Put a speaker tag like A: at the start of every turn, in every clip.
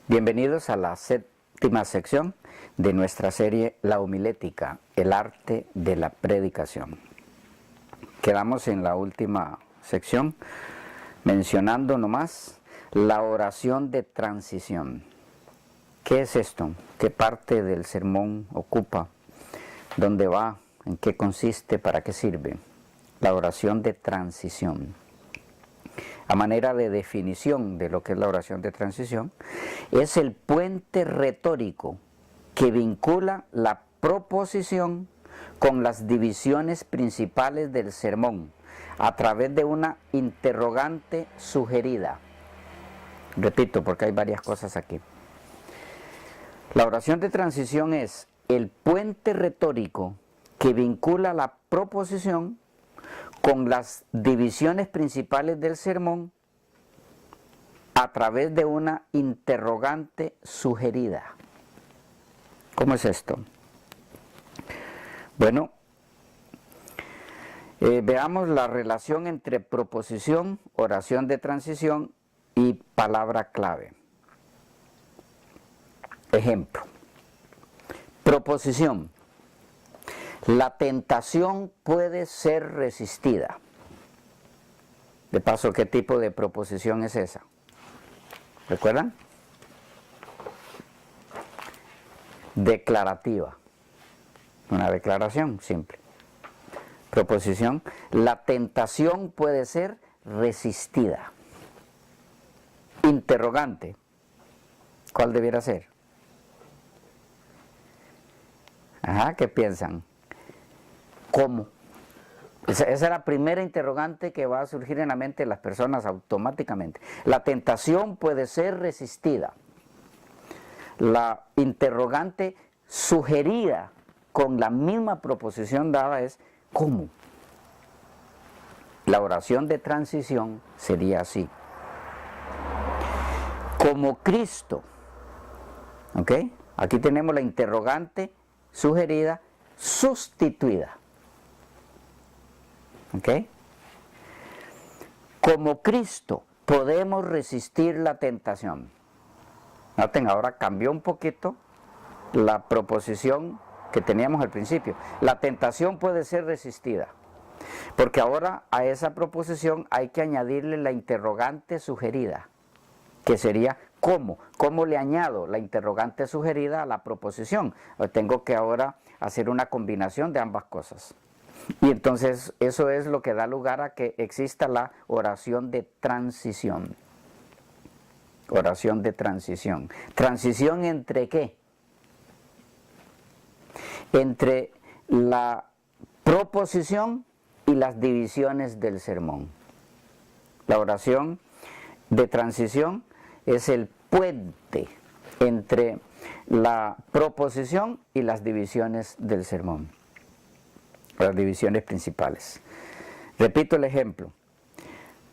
A: Bienvenidos a la séptima sección de nuestra serie La Homilética, el arte de la predicación. Quedamos en la última sección mencionando nomás la oración de transición. ¿Qué es esto? ¿Qué parte del sermón ocupa? ¿Dónde va? ¿En qué consiste? ¿Para qué sirve? La oración de transición. A manera de definición de lo que es la oración de transición, es el puente retórico que vincula la proposición con las divisiones principales del sermón a través de una interrogante sugerida. Repito, porque hay varias cosas aquí. La oración de transición es el puente retórico que vincula la proposición con las divisiones principales del sermón a través de una interrogante sugerida. ¿Cómo es esto? Bueno, veamos la relación entre proposición, oración de transición y palabra clave. Ejemplo. Proposición. La tentación puede ser resistida. De paso, ¿qué tipo de proposición es esa? ¿Recuerdan? Declarativa. Una declaración simple. Proposición. La tentación puede ser resistida. Interrogante. ¿Cuál debiera ser? Ajá, ¿qué piensan? ¿Cómo? Esa es la primera interrogante que va a surgir en la mente de las personas automáticamente. La tentación puede ser resistida. La interrogante sugerida con la misma proposición dada es ¿cómo? La oración de transición sería así. Como Cristo. ¿Ok? Aquí tenemos la interrogante sugerida sustituida. ¿Ok? Como Cristo podemos resistir la tentación. Noten, ahora cambió un poquito la proposición que teníamos al principio. La tentación puede ser resistida. Porque ahora a esa proposición hay que añadirle la interrogante sugerida, que sería ¿cómo? ¿Cómo le añado la interrogante sugerida a la proposición? Tengo que ahora hacer una combinación de ambas cosas. Y entonces eso es lo que da lugar a que exista la oración de transición. Oración de transición. ¿Transición entre qué? Entre la proposición y las divisiones del sermón. La oración de transición es el puente entre la proposición y las divisiones del sermón. Las divisiones principales. Repito el ejemplo.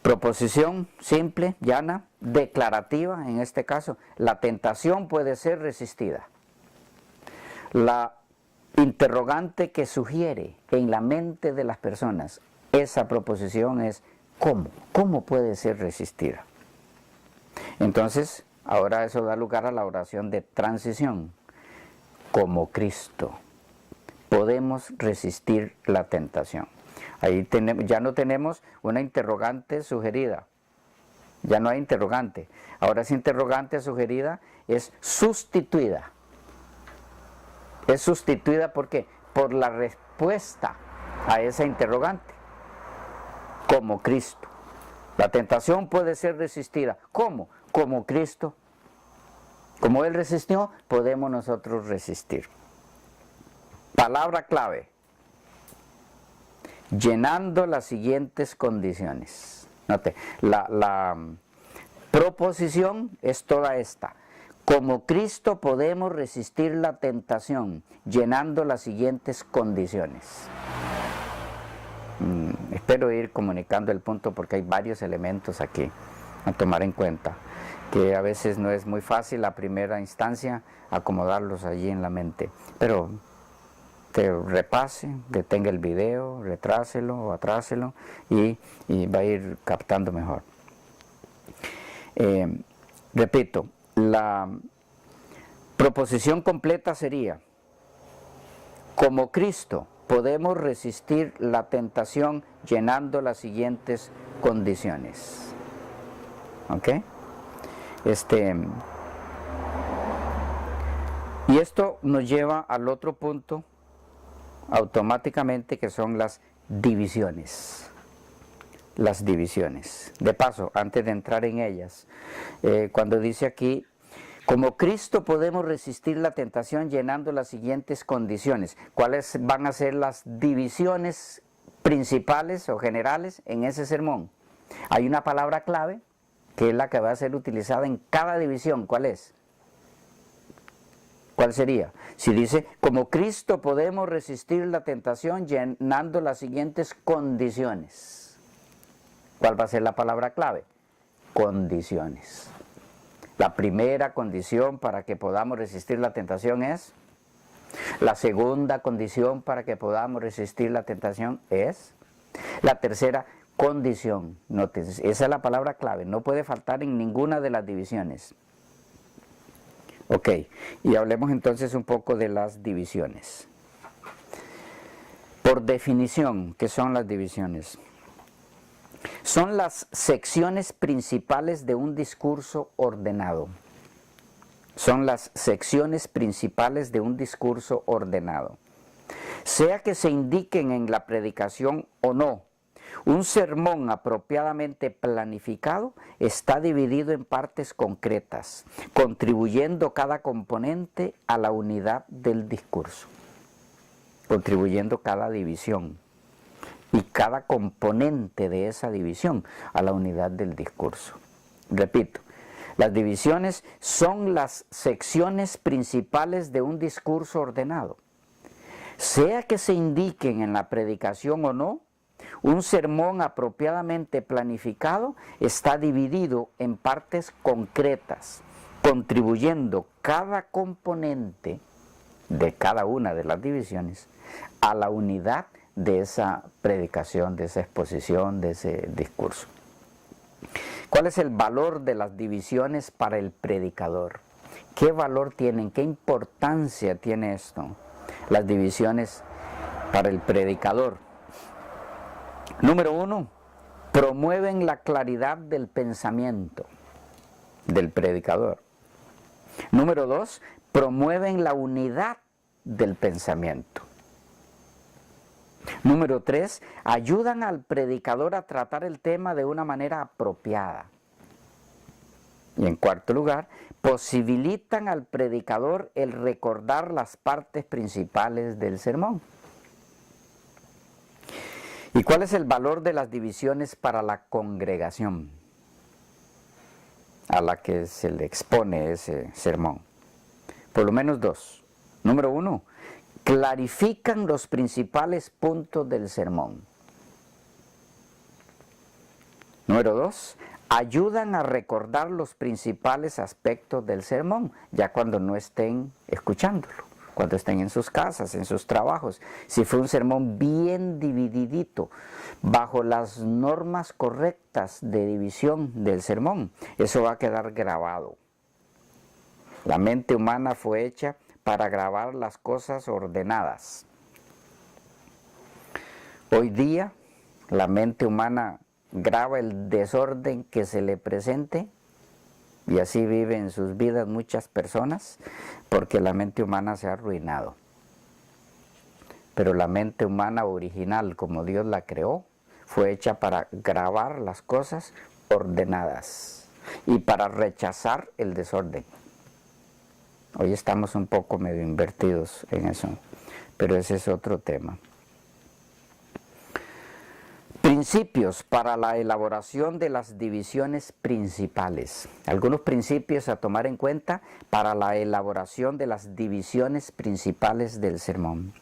A: Proposición simple, llana, declarativa, en este caso. La tentación puede ser resistida. La interrogante que sugiere en la mente de las personas esa proposición es ¿cómo? ¿Cómo puede ser resistida? Entonces, ahora eso da lugar a la oración de transición. Como Cristo podemos resistir la tentación. Ahí ya no tenemos una interrogante sugerida. Ya no hay interrogante. Ahora esa interrogante sugerida es sustituida. Es sustituida ¿por qué? Por la respuesta a esa interrogante. Como Cristo. La tentación puede ser resistida. ¿Cómo? Como Cristo. Como Él resistió, podemos nosotros resistir. Palabra clave. Llenando las siguientes condiciones. Note, la proposición es toda esta. Como Cristo podemos resistir la tentación, llenando las siguientes condiciones. Espero ir comunicando el punto porque hay varios elementos aquí a tomar en cuenta, que a veces no es muy fácil a primera instancia acomodarlos allí en la mente, pero que repase, detenga el video, retráselo o atráselo y va a ir captando mejor. Repito, la proposición completa sería: como Cristo podemos resistir la tentación llenando las siguientes condiciones. ¿Ok? Y esto nos lleva al otro punto automáticamente, que son las divisiones. Las divisiones. De paso, antes de entrar en ellas, cuando dice aquí, como Cristo podemos resistir la tentación llenando las siguientes condiciones. ¿Cuáles van a ser las divisiones principales o generales en ese sermón? Hay una palabra clave que es la que va a ser utilizada en cada división. ¿Cuál es? ¿Cuál sería? Si dice, como Cristo podemos resistir la tentación llenando las siguientes condiciones. ¿Cuál va a ser la palabra clave? Condiciones. La primera condición para que podamos resistir la tentación es. La segunda condición para que podamos resistir la tentación es. La tercera condición. Nótese, esa es la palabra clave. No puede faltar en ninguna de las divisiones. Ok, y hablemos entonces un poco de las divisiones. Por definición, ¿qué son las divisiones? Son las secciones principales de un discurso ordenado. Son las secciones principales de un discurso ordenado. Sea que se indiquen en la predicación o no, un sermón apropiadamente planificado está dividido en partes concretas, contribuyendo cada componente a la unidad del discurso, contribuyendo cada división y cada componente de esa división a la unidad del discurso. Repito, las divisiones son las secciones principales de un discurso ordenado. Sea que se indiquen en la predicación o no, un sermón apropiadamente planificado está dividido en partes concretas, contribuyendo cada componente de cada una de las divisiones a la unidad de esa predicación, de esa exposición, de ese discurso. ¿Cuál es el valor de las divisiones para el predicador? ¿Qué valor tienen? ¿Qué importancia tiene esto? Las divisiones para el predicador. Número 1, promueven la claridad del pensamiento del predicador. Número 2, promueven la unidad del pensamiento. Número 3, ayudan al predicador a tratar el tema de una manera apropiada. Y en cuarto lugar, posibilitan al predicador el recordar las partes principales del sermón. ¿Y cuál es el valor de las divisiones para la congregación a la que se le expone ese sermón? Por lo menos dos. Número 1, clarifican los principales puntos del sermón. Número 2, ayudan a recordar los principales aspectos del sermón, ya cuando no estén escuchándolo, cuando estén en sus casas, en sus trabajos. Si fue un sermón bien divididito, bajo las normas correctas de división del sermón, eso va a quedar grabado. La mente humana fue hecha para grabar las cosas ordenadas. Hoy día, la mente humana graba el desorden que se le presente, y así viven sus vidas muchas personas, porque la mente humana se ha arruinado. Pero la mente humana original, como Dios la creó, fue hecha para grabar las cosas ordenadas y para rechazar el desorden. Hoy estamos un poco medio invertidos en eso, pero ese es otro tema. Principios para la elaboración de las divisiones principales. Algunos principios a tomar en cuenta para la elaboración de las divisiones principales del sermón.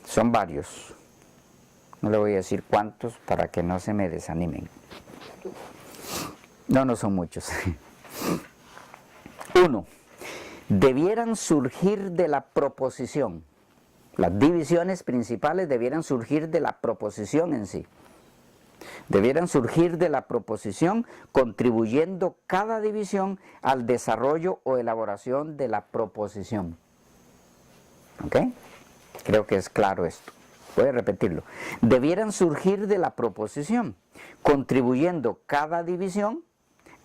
A: Son varios. No le voy a decir cuántos para que no se me desanimen. No son muchos. 1. Debieran surgir de la proposición. Las divisiones principales debieran surgir de la proposición en sí. Debieran surgir de la proposición, contribuyendo cada división al desarrollo o elaboración de la proposición. ¿Ok? Creo que es claro esto. Voy a repetirlo. Debieran surgir de la proposición, contribuyendo cada división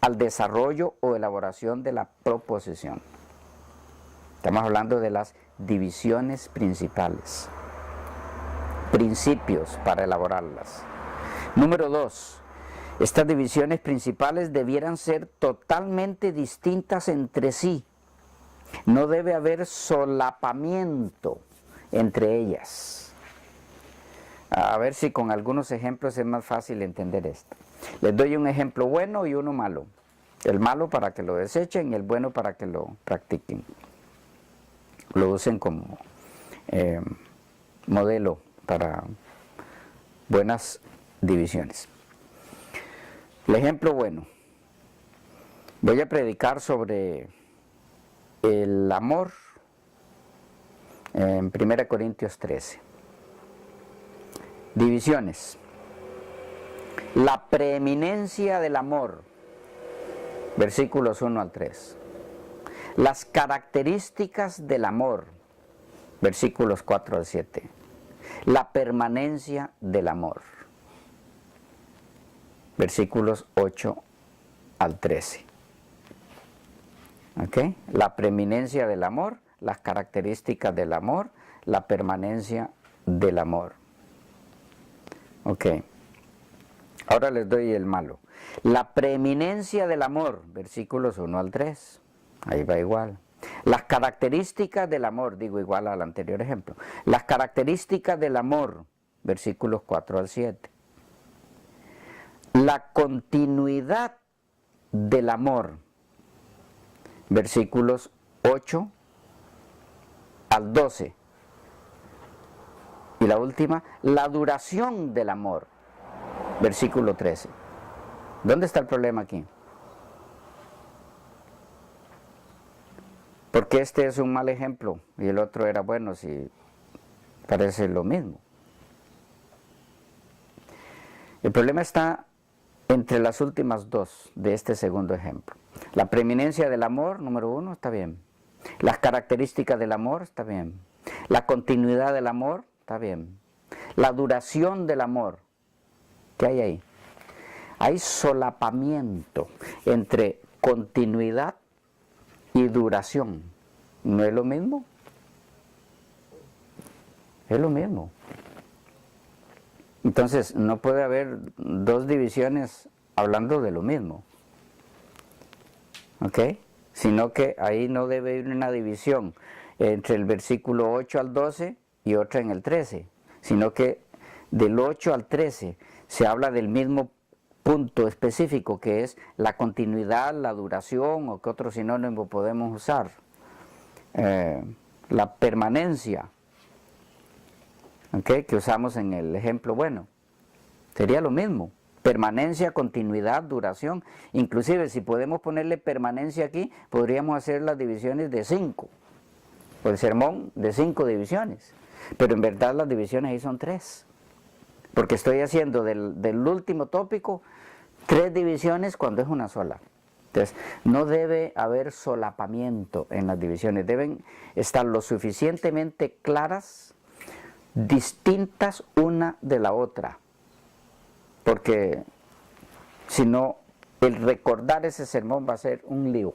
A: al desarrollo o elaboración de la proposición. Estamos hablando de las divisiones principales, principios para elaborarlas. Número 2. Estas divisiones principales debieran ser totalmente distintas entre sí. No debe haber solapamiento entre ellas. A ver si con algunos ejemplos es más fácil entender esto. Les doy un ejemplo bueno y uno malo. El malo para que lo desechen y el bueno para que lo practiquen. Lo usen como modelo para buenas divisiones. El ejemplo bueno. Voy a predicar sobre el amor en 1 Corintios 13. Divisiones. La preeminencia del amor, versículos 1 al 3. Las características del amor, versículos 4 al 7. La permanencia del amor, versículos 8 al 13. ¿Ok? La preeminencia del amor, las características del amor, la permanencia del amor. Ok. Ahora les doy el malo. La preeminencia del amor, versículos 1 al 3. Ahí va igual. Las características del amor, digo igual al anterior ejemplo. Las características del amor, versículos 4 al 7. La continuidad del amor, versículos 8 al 12. Y la última, la duración del amor, versículo 13. ¿Dónde está el problema aquí? Porque este es un mal ejemplo y el otro era bueno, si parece lo mismo. El problema está entre las últimas dos de este segundo ejemplo. La preeminencia del amor, número 1, está bien. Las características del amor, está bien. La continuidad del amor, está bien. La duración del amor, ¿qué hay ahí? Hay solapamiento entre continuidad y duración. ¿No es lo mismo? Es lo mismo. Entonces, no puede haber dos divisiones hablando de lo mismo. ¿Ok? Sino que ahí no debe haber una división entre el versículo 8 al 12 y otra en el 13. Sino que del 8 al 13 se habla del mismo punto específico, que es la continuidad, la duración, o que otro sinónimo podemos usar. La permanencia, ¿okay? Que usamos en el ejemplo bueno. Sería lo mismo. Permanencia, continuidad, duración. Inclusive si podemos ponerle permanencia aquí, podríamos hacer las divisiones de 5. O el sermón de 5 divisiones. Pero en verdad las divisiones ahí son 3. Porque estoy haciendo del último tópico 3 divisiones cuando es una sola. Entonces, no debe haber solapamiento en las divisiones. Deben estar lo suficientemente claras, distintas una de la otra. Porque si no, el recordar ese sermón va a ser un lío.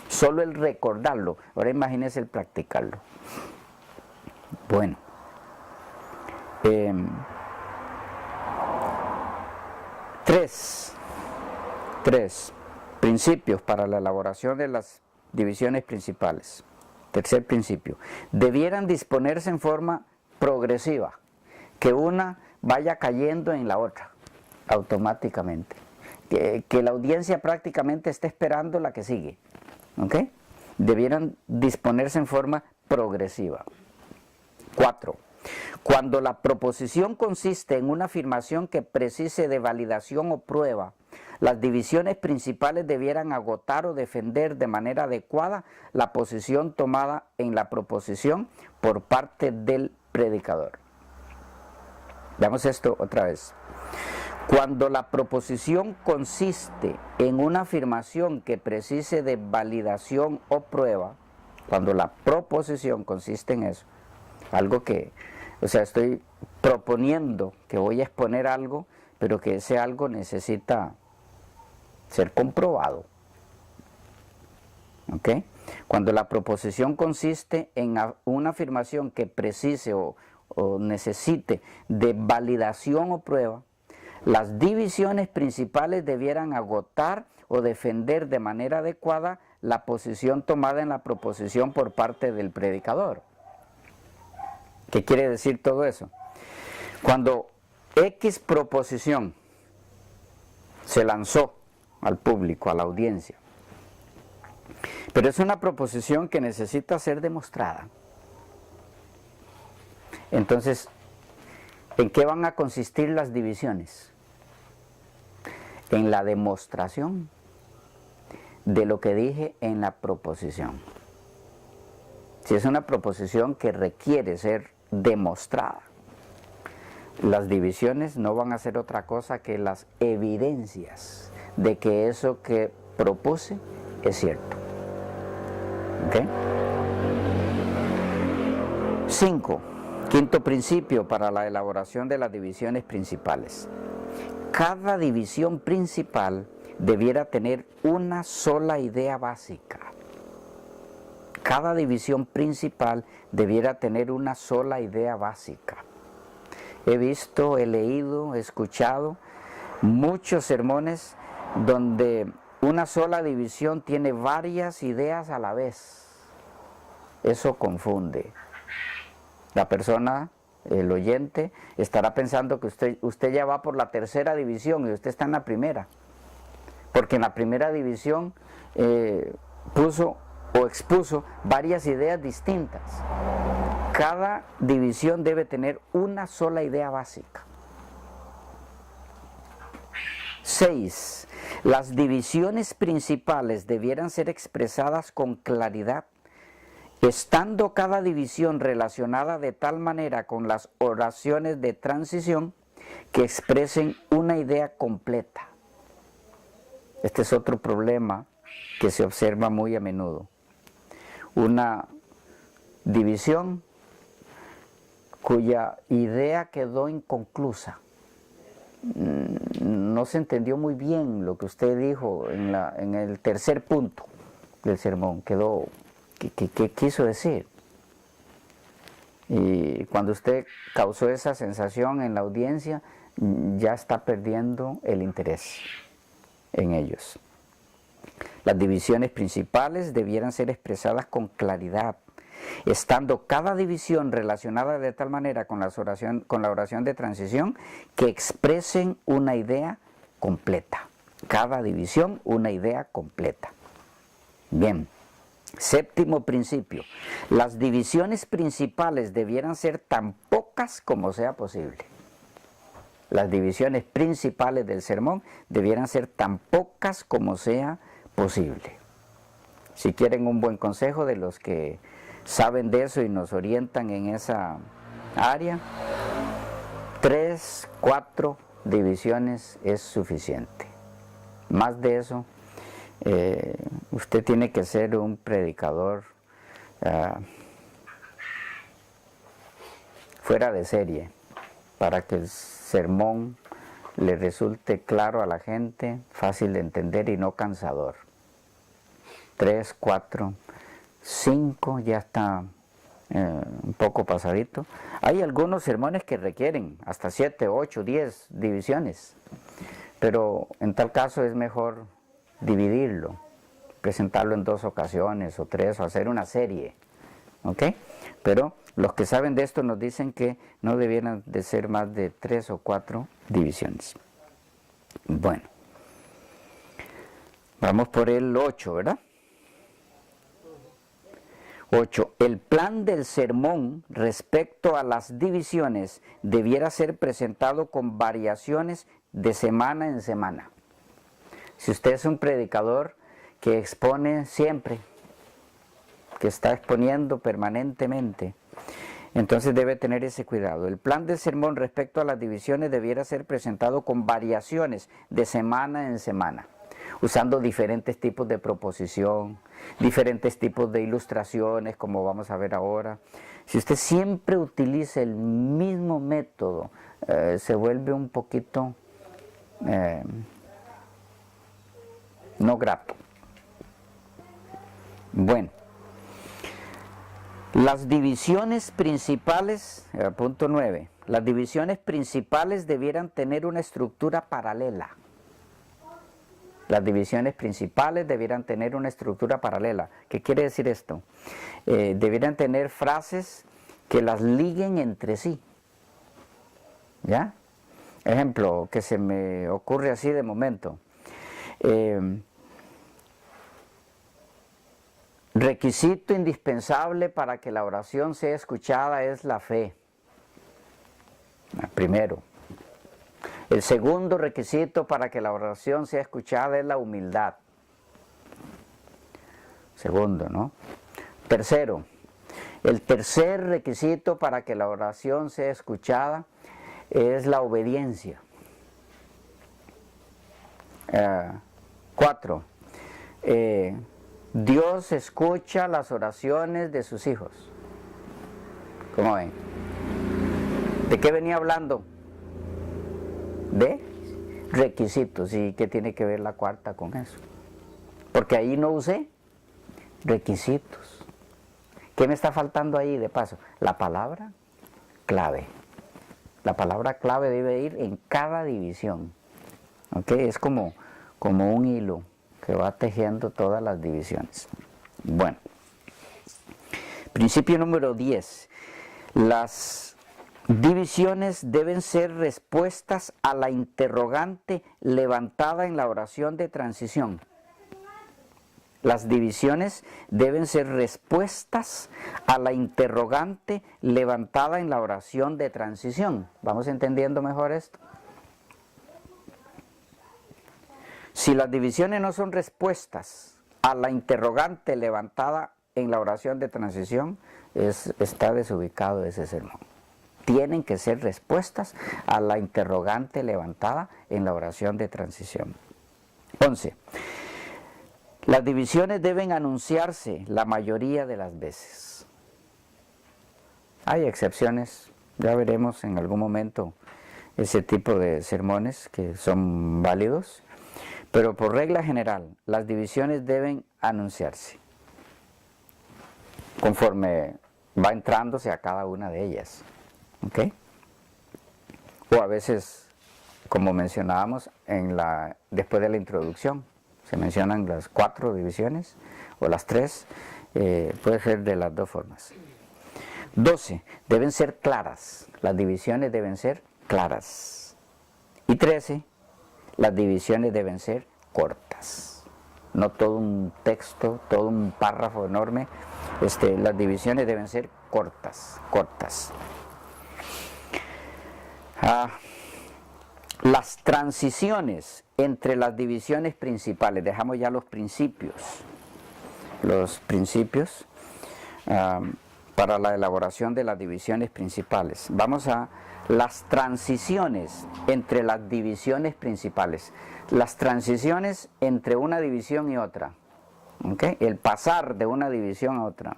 A: Solo el recordarlo. Ahora imagínense el practicarlo. Bueno. 3 principios para la elaboración de las divisiones principales. Tercer principio. Debieran disponerse en forma progresiva, que una vaya cayendo en la otra automáticamente. Que la audiencia prácticamente esté esperando la que sigue. ¿Ok? Debieran disponerse en forma progresiva. 4. Cuando la proposición consiste en una afirmación que precise de validación o prueba, las divisiones principales debieran agotar o defender de manera adecuada la posición tomada en la proposición por parte del predicador. Veamos esto otra vez. Cuando la proposición consiste en una afirmación que precise de validación o prueba, cuando la proposición consiste en eso, algo que, o sea, estoy proponiendo que voy a exponer algo, pero que ese algo necesita ser comprobado. ¿Ok? Cuando la proposición consiste en una afirmación que precise o necesite de validación o prueba, las divisiones principales debieran agotar o defender de manera adecuada la posición tomada en la proposición por parte del predicador. ¿Qué quiere decir todo eso? Cuando X proposición se lanzó al público, a la audiencia, pero es una proposición que necesita ser demostrada, entonces, ¿en qué van a consistir las divisiones? En la demostración de lo que dije en la proposición. Si es una proposición que requiere ser demostrada, las divisiones no van a ser otra cosa que las evidencias de que eso que propuse es cierto. ¿Ok? 5. Quinto principio para la elaboración de las divisiones principales. Cada división principal debiera tener una sola idea básica. Cada división principal debiera tener una sola idea básica. He visto, he leído, he escuchado muchos sermones donde una sola división tiene varias ideas a la vez. Eso confunde. La persona, el oyente, estará pensando que usted ya va por la tercera división y usted está en la primera. Porque en la primera división puso o expuso varias ideas distintas. Cada división debe tener una sola idea básica. 6. Las divisiones principales debieran ser expresadas con claridad, estando cada división relacionada de tal manera con las oraciones de transición que expresen una idea completa. Este es otro problema que se observa muy a menudo. Una división cuya idea quedó inconclusa. No se entendió muy bien lo que usted dijo en el tercer punto del sermón. ¿Qué quiso decir? Y cuando usted causó esa sensación en la audiencia, ya está perdiendo el interés en ellos. Las divisiones principales debieran ser expresadas con claridad, estando cada división relacionada de tal manera con la oración de transición que expresen una idea completa. Cada división una idea completa. Bien. Séptimo principio, las divisiones principales debieran ser tan pocas como sea posible. Las divisiones principales del sermón debieran ser tan pocas como sea posible. Si quieren un buen consejo de los que saben de eso y nos orientan en esa área, 3, 4 divisiones es suficiente. Más de eso, usted tiene que ser un predicador fuera de serie para que el sermón le resulte claro a la gente, fácil de entender y no cansador. 3, 4, 5 ya está un poco pasadito. Hay algunos sermones que requieren hasta 7, 8, 10 divisiones, pero en tal caso es mejor dividirlo, presentarlo en 2 ocasiones o 3 o hacer una serie, ¿ok? Pero los que saben de esto nos dicen que no debieran de ser más de 3 o 4 divisiones. Bueno, vamos por el 8, ¿verdad? 8. El plan del sermón respecto a las divisiones debiera ser presentado con variaciones de semana en semana. Si usted es un predicador que expone siempre, que está exponiendo permanentemente, Entonces debe tener ese cuidado. El plan del sermón respecto a las divisiones debiera ser presentado con variaciones de semana en semana, usando diferentes tipos de proposición, diferentes tipos de ilustraciones, como vamos a ver ahora. Si usted siempre utiliza el mismo método, se vuelve un poquito no grato. Bueno, las divisiones principales, punto 9, las divisiones principales debieran tener una estructura paralela. Las divisiones principales debieran tener una estructura paralela. ¿Qué quiere decir esto? Debieran tener frases que las liguen entre sí. ¿Ya? Ejemplo, que se me ocurre así de momento. Requisito indispensable para que la oración sea escuchada es la fe. Primero. El segundo requisito para que la oración sea escuchada es la humildad. Segundo, ¿no? Tercero. El tercer requisito para que la oración sea escuchada es la obediencia. 4. Dios escucha las oraciones de sus hijos. ¿Cómo ven? ¿De qué venía hablando? De requisitos. ¿Y qué tiene que ver la cuarta con eso? Porque ahí no usé requisitos. ¿Qué me está faltando ahí de paso? La palabra clave. La palabra clave debe ir en cada división. ¿Ok? Es como un hilo que va tejiendo todas las divisiones. Bueno. Principio número 10. Las divisiones deben ser respuestas a la interrogante levantada en la oración de transición. Las divisiones deben ser respuestas a la interrogante levantada en la oración de transición. ¿Vamos entendiendo mejor esto? Si las divisiones no son respuestas a la interrogante levantada en la oración de transición, está desubicado ese sermón. Tienen que ser respuestas a la interrogante levantada en la oración de transición. 11. Las divisiones deben anunciarse la mayoría de las veces. Hay excepciones, ya veremos en algún momento ese tipo de sermones que son válidos, pero por regla general, las divisiones deben anunciarse conforme va entrándose a cada una de ellas. ¿Ok? O a veces, como mencionábamos después de la introducción, se mencionan las 4 divisiones o las 3, puede ser de las 2 formas. 12. Deben ser claras, las divisiones deben ser claras. Y 13. Las divisiones deben ser cortas. No todo un texto, todo un párrafo enorme. Las divisiones deben ser cortas. Las transiciones entre las divisiones principales. Dejamos ya los principios. Para la elaboración de las divisiones principales. Vamos a las transiciones entre las divisiones principales. Las transiciones entre una división y otra. ¿Okay? El pasar de una división a otra.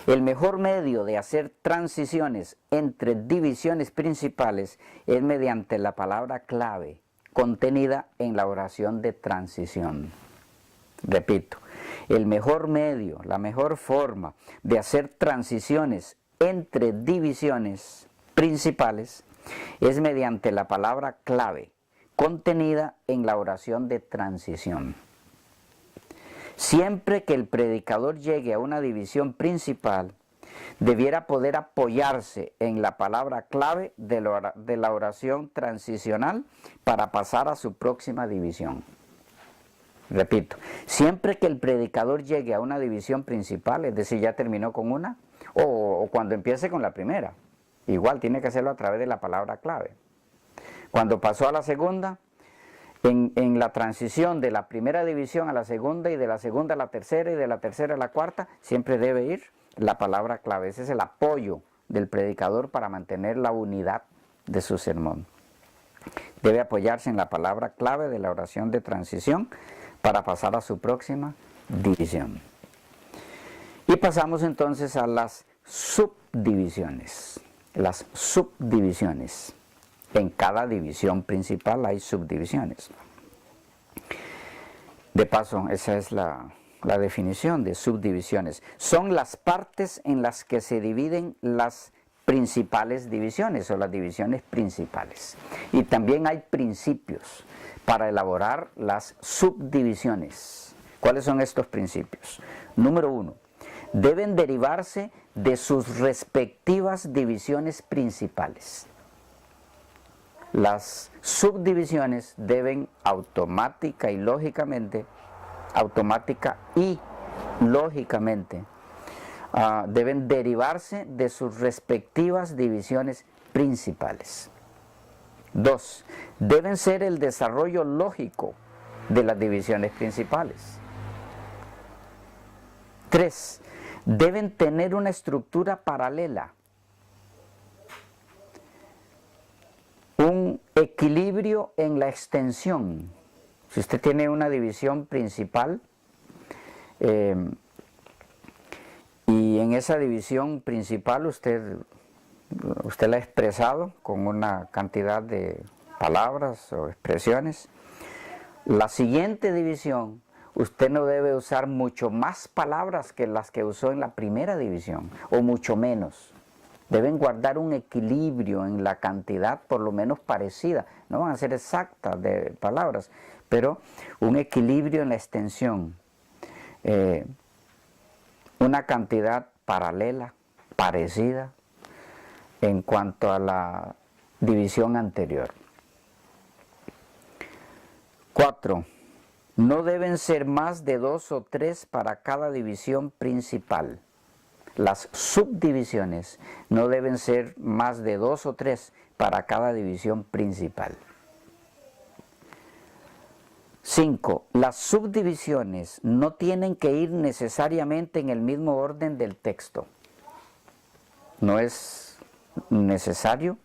A: El mejor medio de hacer transiciones entre divisiones principales es mediante la palabra clave contenida en la oración de transición. Repito, el mejor medio, la mejor forma de hacer transiciones entre divisiones principales es mediante la palabra clave contenida en la oración de transición. Siempre que el predicador llegue a una división principal, debiera poder apoyarse en la palabra clave de la oración transicional para pasar a su próxima división. Repito, siempre que el predicador llegue a una división principal, es decir, ya terminó con una, o cuando empiece con la primera, igual tiene que hacerlo a través de la palabra clave. Cuando pasó a la segunda, en la transición de la primera división a la segunda y de la segunda a la tercera y de la tercera a la cuarta, siempre debe ir la palabra clave, ese es el apoyo del predicador para mantener la unidad de su sermón. Debe apoyarse en la palabra clave de la oración de transición para pasar a su próxima división. Y pasamos entonces a las subdivisiones. Las subdivisiones. En cada división principal hay subdivisiones. De paso, esa es la definición de subdivisiones. Son las partes en las que se dividen las principales divisiones o las divisiones principales. Y también hay principios para elaborar las subdivisiones. ¿Cuáles son estos principios? Número 1. Deben derivarse de sus respectivas divisiones principales. Las subdivisiones deben automática y lógicamente deben derivarse de sus respectivas divisiones principales. 2. Deben ser el desarrollo lógico de las divisiones principales. 3. Deben tener una estructura paralela, un equilibrio en la extensión. Si usted tiene una división principal y en esa división principal usted la ha expresado con una cantidad de palabras o expresiones, la siguiente división usted no debe usar mucho más palabras que las que usó en la primera división, o mucho menos. Deben guardar un equilibrio en la cantidad por lo menos parecida. No van a ser exactas de palabras, pero un equilibrio en la extensión. Una cantidad paralela, parecida, en cuanto a la división anterior. 4. No deben ser más de 2 o 3 para cada división principal. Las subdivisiones no deben ser más de 2 o 3 para cada división principal. 5. Las subdivisiones no tienen que ir necesariamente en el mismo orden del texto. No es necesario,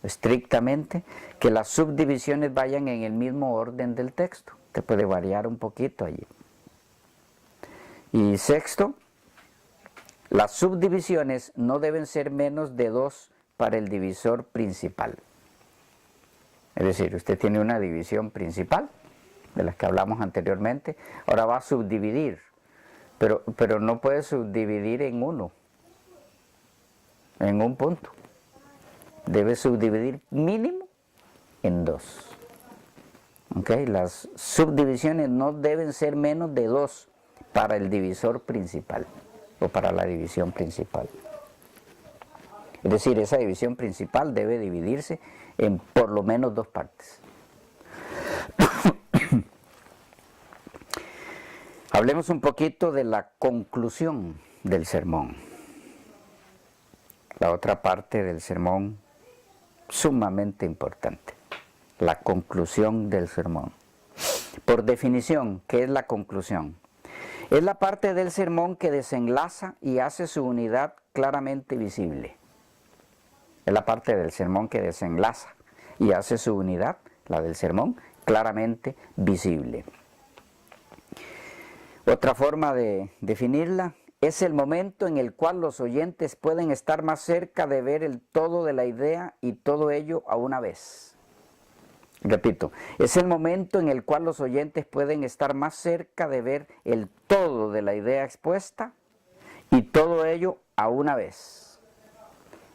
A: estrictamente, que las subdivisiones vayan en el mismo orden del texto. Te puede variar un poquito allí. Y 6. Las subdivisiones no deben ser menos de 2 para el divisor principal. Es decir, usted tiene una división principal, de las que hablamos anteriormente, ahora va a subdividir, pero no puede subdividir en uno, en un punto. Debe subdividir mínimo en 2. ¿Okay? Las subdivisiones no deben ser menos de 2 para el divisor principal o para la división principal. Es decir, esa división principal debe dividirse en por lo menos 2 partes. Hablemos un poquito de la conclusión del sermón. La otra parte del sermón sumamente importante. La conclusión del sermón. Por definición, ¿qué es la conclusión? Es la parte del sermón que desenlaza y hace su unidad claramente visible. Es la parte del sermón que desenlaza y hace su unidad, la del sermón, claramente visible. Otra forma de definirla es el momento en el cual los oyentes pueden estar más cerca de ver el todo de la idea y todo ello a una vez. Repito, es el momento en el cual los oyentes pueden estar más cerca de ver el todo de la idea expuesta y todo ello a una vez.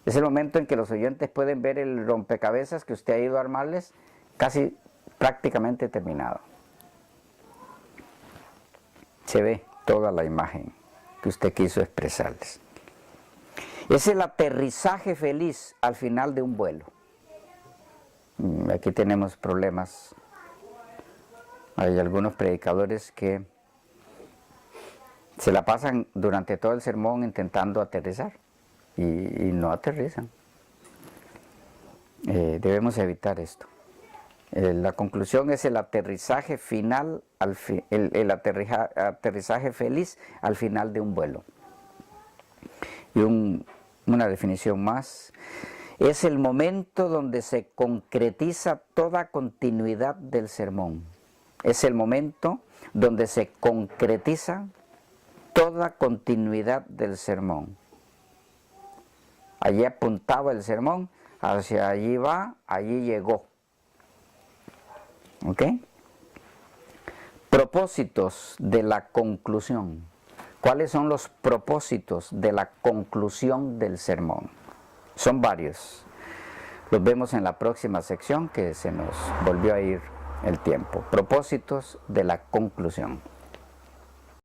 A: Es el momento en que los oyentes pueden ver el rompecabezas que usted ha ido a armarles casi prácticamente terminado. Se ve toda la imagen que usted quiso expresarles. Es el aterrizaje feliz al final de un vuelo. Aquí tenemos problemas. Hay algunos predicadores que se la pasan durante todo el sermón intentando aterrizar y no aterrizan. Debemos evitar esto. La conclusión es el aterrizaje final, el aterrizaje feliz al final de un vuelo. Y una definición más: es el momento donde se concretiza toda continuidad del sermón. Es el momento donde se concretiza toda continuidad del sermón. Allí apuntaba el sermón, hacia allí va, allí llegó. ¿Ok? Propósitos de la conclusión. ¿Cuáles son los propósitos de la conclusión del sermón? Son varios. Los vemos en la próxima sección, que se nos volvió a ir el tiempo. Propósitos de la conclusión.